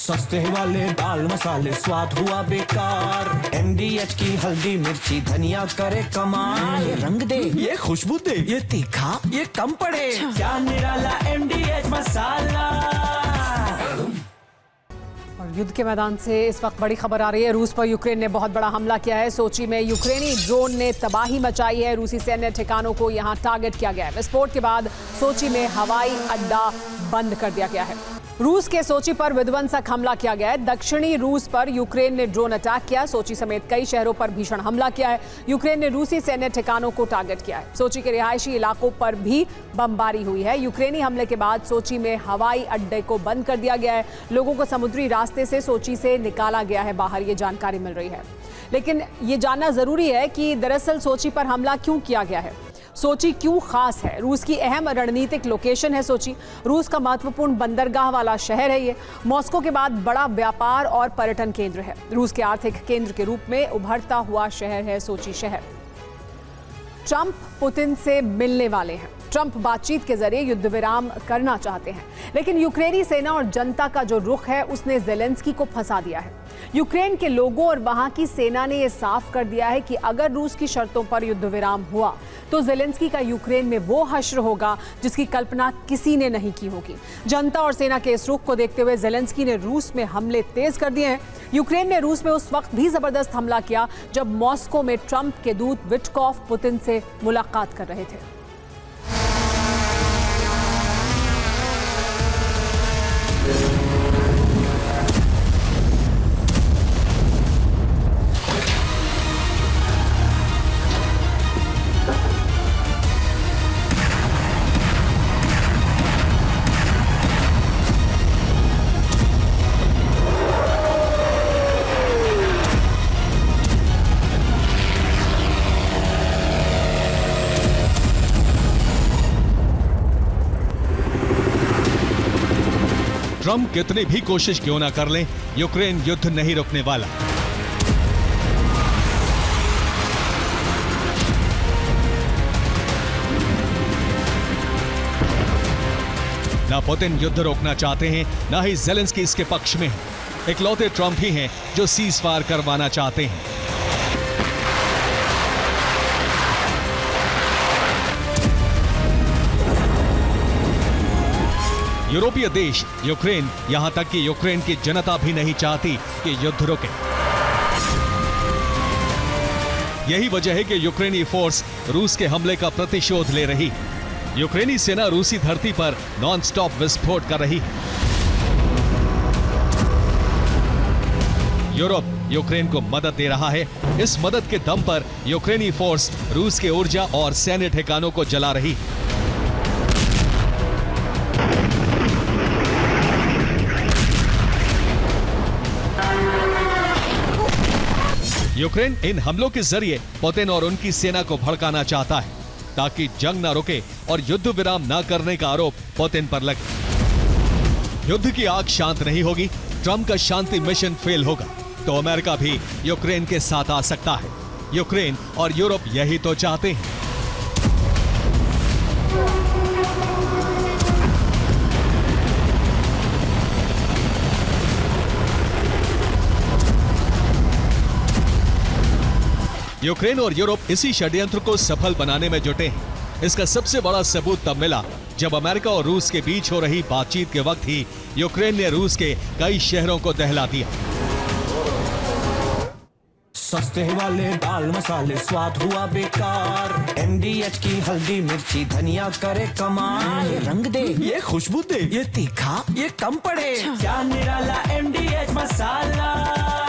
सस्ते वाले दाल मसाले स्वाद हुआ बेकार। MDH की हल्दी मिर्ची धनिया करे कमाल। ये रंग दे, ये खुशबू दे, ये तीखा, ये कम पड़े। क्या निराला MDH मसाला। और युद्ध के मैदान से इस वक्त बड़ी खबर आ रही है। रूस पर यूक्रेन ने बहुत बड़ा हमला किया है। सोची में यूक्रेनी ड्रोन ने तबाही मचाई है। रूसी सैन्य ठिकानों को यहां टारगेट किया गया है। विस्फोट के बाद सोची में हवाई अड्डा बंद कर दिया गया है। रूस के सोची पर विध्वंसक हमला किया गया है। दक्षिणी रूस पर यूक्रेन ने ड्रोन अटैक किया। सोची समेत कई शहरों पर भीषण हमला किया है। यूक्रेन ने रूसी सैन्य ठिकानों को टारगेट किया है। सोची के रिहायशी इलाकों पर भी बमबारी हुई है। यूक्रेनी हमले के बाद सोची में हवाई अड्डे को बंद कर दिया गया है। लोगों को समुद्री रास्ते से सोची से निकाला गया है बाहर, ये जानकारी मिल रही है। लेकिन ये जानना जरूरी है कि दरअसल सोची पर हमला क्यों किया गया है, सोची क्यों खास है। रूस की अहम रणनीतिक लोकेशन है सोची। रूस का महत्वपूर्ण बंदरगाह वाला शहर है ये। मॉस्को के बाद बड़ा व्यापार और पर्यटन केंद्र है। रूस के आर्थिक केंद्र के रूप में उभरता हुआ शहर है सोची शहर। ट्रंप पुतिन से मिलने वाले हैं। ट्रंप बातचीत के जरिए युद्ध विराम करना चाहते हैं, लेकिन यूक्रेनी सेना और जनता का जो रुख है उसने ज़ेलेंस्की को फंसा दिया है। यूक्रेन के लोगों और वहां की सेना ने यह साफ कर दिया है कि अगर रूस की शर्तों पर युद्ध विराम हुआ तो ज़ेलेंस्की का यूक्रेन में वो हश्र होगा जिसकी कल्पना किसी ने नहीं की होगी। जनता और सेना के इस रुख को देखते हुए ज़ेलेंस्की ने रूस में हमले तेज कर दिए हैं। यूक्रेन ने रूस में उस वक्त भी जबरदस्त हमला किया जब मॉस्को में ट्रंप के दूत विटकॉफ पुतिन से मुलाकात कर रहे थे। ट्रंप कितनी भी कोशिश क्यों ना कर लें, यूक्रेन युद्ध नहीं रुकने वाला। ना पुतिन युद्ध रोकना चाहते हैं, ना ही ज़ेलेंस्की इसके पक्ष में है। इकलौते ट्रंप ही हैं जो सीज फायर करवाना चाहते हैं। यूरोपीय देश, यूक्रेन, यहां तक कि यूक्रेन की जनता भी नहीं चाहती कि युद्ध रुके। यही वजह है कि यूक्रेनी फोर्स रूस के हमले का प्रतिशोध ले रही। यूक्रेनी सेना रूसी धरती पर नॉनस्टॉप विस्फोट कर रही है। यूरोप यूक्रेन को मदद दे रहा है। इस मदद के दम पर यूक्रेनी फोर्स रूस के ऊर्जा और सैन्य ठिकानों को जला रही है। यूक्रेन इन हमलों के जरिए पुतिन और उनकी सेना को भड़काना चाहता है ताकि जंग न रुके और युद्ध विराम न करने का आरोप पुतिन पर लगे। युद्ध की आग शांत नहीं होगी, ट्रंप का शांति मिशन फेल होगा तो अमेरिका भी यूक्रेन के साथ आ सकता है। यूक्रेन और यूरोप यही तो चाहते हैं। यूक्रेन और यूरोप इसी षड्यंत्र को सफल बनाने में जुटे हैं। इसका सबसे बड़ा सबूत तब मिला जब अमेरिका और रूस के बीच हो रही बातचीत के वक्त ही यूक्रेन ने रूस के कई शहरों को दहला दिया। सस्ते वाले दाल मसाले स्वाद हुआ बेकार। MDH की हल्दी मिर्ची धनिया करे कमाल। ये रंग दे, ये खुशबू दे, ये तीखा, ये कम पड़े। क्या निराला MDH मसाला।